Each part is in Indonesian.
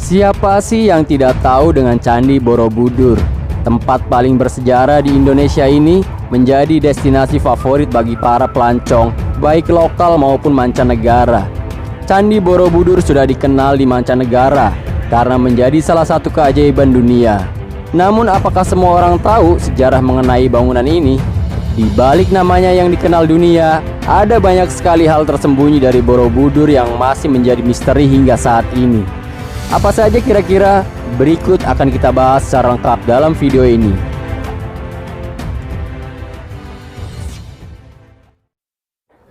Siapa sih yang tidak tahu dengan Candi Borobudur? Tempat paling bersejarah di Indonesia ini menjadi destinasi favorit bagi para pelancong, baik lokal maupun mancanegara. Candi Borobudur sudah dikenal di mancanegara karena menjadi salah satu keajaiban dunia. Namun apakah semua orang tahu sejarah mengenai bangunan ini? Di balik namanya yang dikenal dunia, ada banyak sekali hal tersembunyi dari Borobudur yang masih menjadi misteri hingga saat ini. Apa saja kira-kira? Berikut akan kita bahas secara lengkap dalam video ini.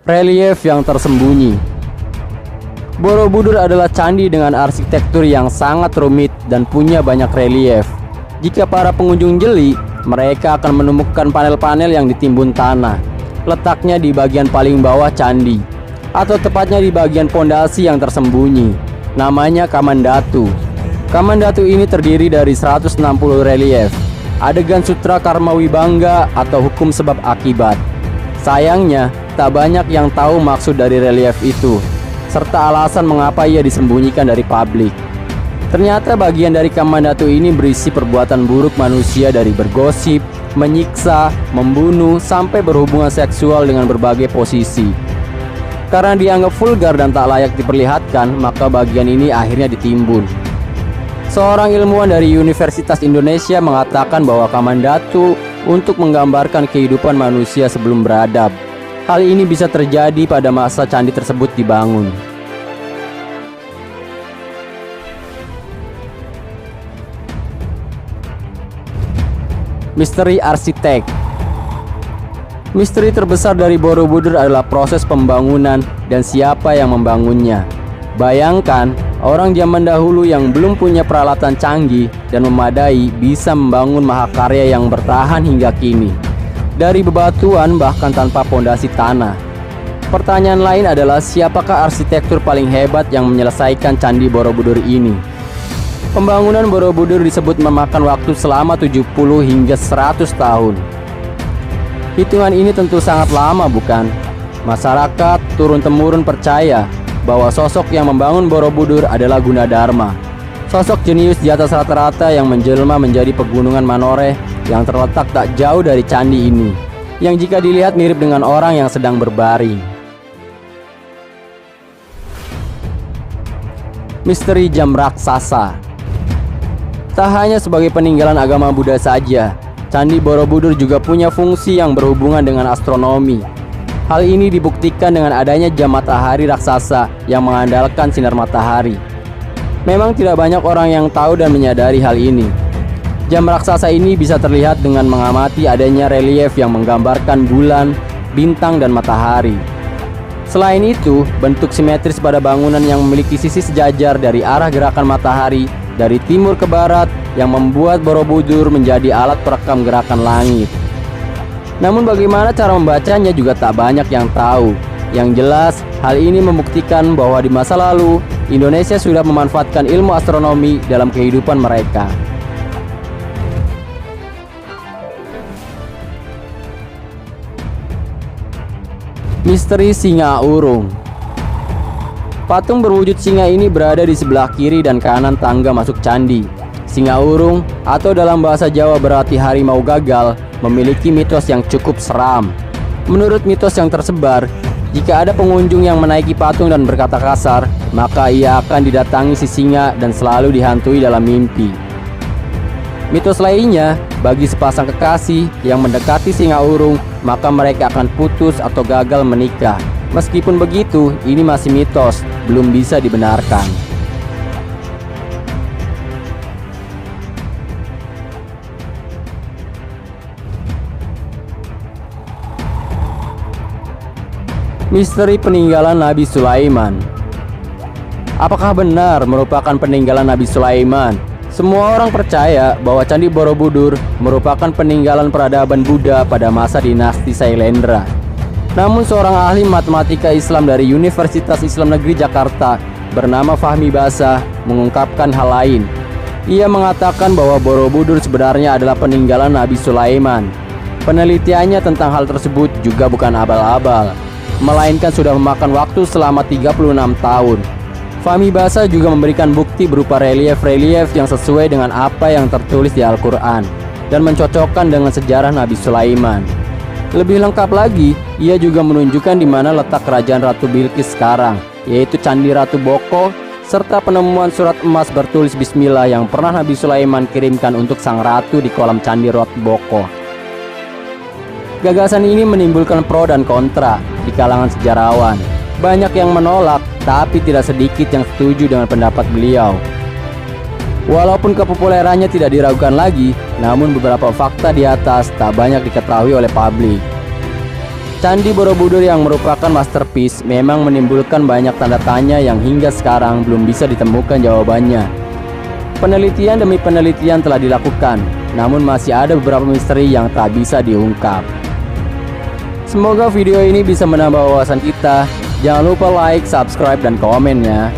Relief yang tersembunyi. Borobudur adalah candi dengan arsitektur yang sangat rumit dan punya banyak relief. Jika para pengunjung jeli, mereka akan menemukan panel-panel yang ditimbun tanah. Letaknya di bagian paling bawah candi, atau tepatnya di bagian pondasi yang tersembunyi. Namanya Kamandatu. Kamandatu ini terdiri dari 160 relief, adegan sutra Karma Wibangga atau hukum sebab akibat. Sayangnya, tak banyak yang tahu maksud dari relief itu, serta alasan mengapa ia disembunyikan dari publik. Ternyata bagian dari Kamandatu ini berisi perbuatan buruk manusia dari bergosip, menyiksa, membunuh, sampai berhubungan seksual dengan berbagai posisi. Karena dianggap vulgar dan tak layak diperlihatkan, maka bagian ini akhirnya ditimbun. Seorang ilmuwan dari Universitas Indonesia mengatakan bahwa Kamandatu untuk menggambarkan kehidupan manusia sebelum beradab. Hal ini bisa terjadi pada masa candi tersebut dibangun. Misteri arsitek. Misteri terbesar dari Borobudur adalah proses pembangunan dan siapa yang membangunnya. Bayangkan, orang zaman dahulu yang belum punya peralatan canggih dan memadai bisa membangun mahakarya yang bertahan hingga kini, dari bebatuan bahkan tanpa pondasi tanah. Pertanyaan lain adalah siapakah arsitektur paling hebat yang menyelesaikan Candi Borobudur ini? Pembangunan Borobudur disebut memakan waktu selama 70 hingga 100 tahun. Hitungan ini tentu sangat lama, bukan? Masyarakat turun-temurun percaya bahwa sosok yang membangun Borobudur adalah Gunadarma, sosok jenius di atas rata-rata yang menjelma menjadi pegunungan Manoreh yang terletak tak jauh dari candi ini, yang jika dilihat mirip dengan orang yang sedang berbaring. Misteri jam raksasa. Tak hanya sebagai peninggalan agama Buddha saja, Candi Borobudur juga punya fungsi yang berhubungan dengan astronomi. Hal ini dibuktikan dengan adanya jam matahari raksasa yang mengandalkan sinar matahari. Memang tidak banyak orang yang tahu dan menyadari hal ini. Jam raksasa ini bisa terlihat dengan mengamati adanya relief yang menggambarkan bulan, bintang, dan matahari. Selain itu, bentuk simetris pada bangunan yang memiliki sisi sejajar dari arah gerakan matahari dari timur ke barat yang membuat Borobudur menjadi alat perekam gerakan langit. Namun bagaimana cara membacanya juga tak banyak yang tahu. Yang jelas, hal ini membuktikan bahwa di masa lalu, Indonesia sudah memanfaatkan ilmu astronomi dalam kehidupan mereka. Misteri Singa Urung. Patung berwujud singa ini berada di sebelah kiri dan kanan tangga masuk candi. Singa Urung, atau dalam bahasa Jawa berarti harimau gagal, memiliki mitos yang cukup seram. Menurut mitos yang tersebar, jika ada pengunjung yang menaiki patung dan berkata kasar, maka ia akan didatangi si singa dan selalu dihantui dalam mimpi. Mitos lainnya, bagi sepasang kekasih yang mendekati Singa Urung, maka mereka akan putus atau gagal menikah. Meskipun begitu, ini masih mitos, belum bisa dibenarkan. Misteri peninggalan Nabi Sulaiman. Apakah benar merupakan peninggalan Nabi Sulaiman? Semua orang percaya bahwa Candi Borobudur merupakan peninggalan peradaban Buddha pada masa dinasti Sailendra. Namun seorang ahli matematika Islam dari Universitas Islam Negeri Jakarta bernama Fahmi Basa mengungkapkan hal lain. Ia mengatakan bahwa Borobudur sebenarnya adalah peninggalan Nabi Sulaiman. Penelitiannya tentang hal tersebut juga bukan abal-abal, melainkan sudah memakan waktu selama 36 tahun. Fahmi Basa juga memberikan bukti berupa relief-relief yang sesuai dengan apa yang tertulis di Al-Quran dan mencocokkan dengan sejarah Nabi Sulaiman. Lebih lengkap lagi, ia juga menunjukkan di mana letak kerajaan Ratu Bilqis sekarang, yaitu Candi Ratu Boko, serta penemuan surat emas bertulis Bismillah yang pernah Nabi Sulaiman kirimkan untuk sang ratu di kolam Candi Ratu Boko. Gagasan ini menimbulkan pro dan kontra di kalangan sejarawan. Banyak yang menolak, tapi tidak sedikit yang setuju dengan pendapat beliau. Walaupun kepopulerannya tidak diragukan lagi, namun beberapa fakta di atas tak banyak diketahui oleh publik. Candi Borobudur yang merupakan masterpiece memang menimbulkan banyak tanda tanya yang hingga sekarang belum bisa ditemukan jawabannya. Penelitian demi penelitian telah dilakukan, namun masih ada beberapa misteri yang tak bisa diungkap. Semoga video ini bisa menambah wawasan kita. Jangan lupa like, subscribe, dan komen ya.